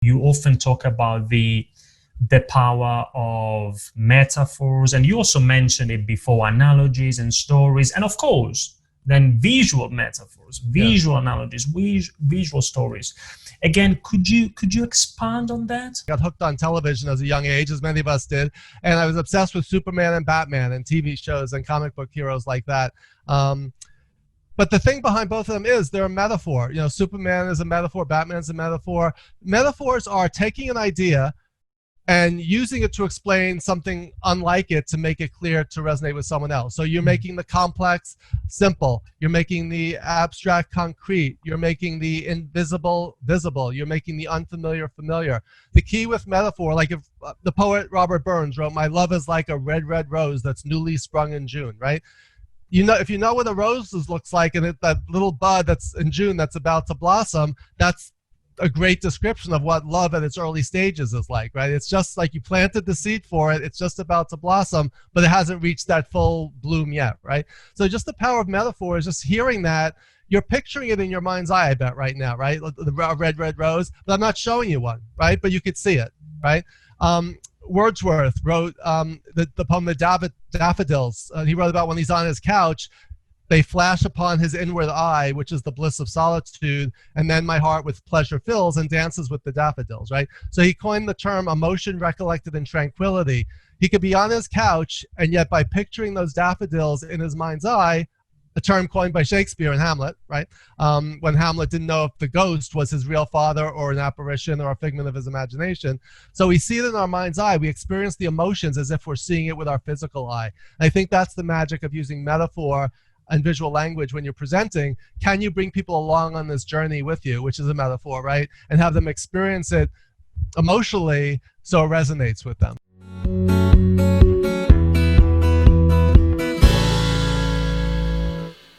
You often talk about the power of metaphors, and you also mentioned it before, analogies and stories, and of course then visual metaphors, visual analogies, visual stories. Again, could you expand on that? Got hooked on television as a young age, as many of us did, and I was obsessed with Superman and Batman and TV shows and comic book heroes like that. But the thing behind both of them is they're a metaphor. You know, Superman is a metaphor, Batman's a metaphor. Metaphors are taking an idea and using it to explain something unlike it to make it clear to resonate with someone else. So you're making the complex simple. You're making the abstract concrete. You're making the invisible visible. You're making the unfamiliar familiar. The key with metaphor, like if the poet Robert Burns wrote, "My love is like a red, red rose that's newly sprung in June," right? You know, if you know what a rose looks like and that little bud that's in June that's about to blossom, that's a great description of what love at its early stages is like, right? It's just like you planted the seed for it. It's just about to blossom, but it hasn't reached that full bloom yet, right? So just the power of metaphor is just hearing that. You're picturing it in your mind's eye, I bet, right now, right? The red, red rose, but I'm not showing you one, right? But you could see it, right? Wordsworth wrote the poem The Daffodils. He wrote about when he's on his couch, they flash upon his inward eye, which is the bliss of solitude, and then my heart with pleasure fills and dances with the daffodils, right? So he coined the term emotion recollected in tranquility. He could be on his couch, and yet by picturing those daffodils in his mind's eye, a term coined by Shakespeare in Hamlet, right? When Hamlet didn't know if the ghost was his real father or an apparition or a figment of his imagination. So we see it in our mind's eye. We experience the emotions as if we're seeing it with our physical eye. And I think that's the magic of using metaphor and visual language when you're presenting. Can you bring people along on this journey with you, which is a metaphor, right? And have them experience it emotionally so it resonates with them.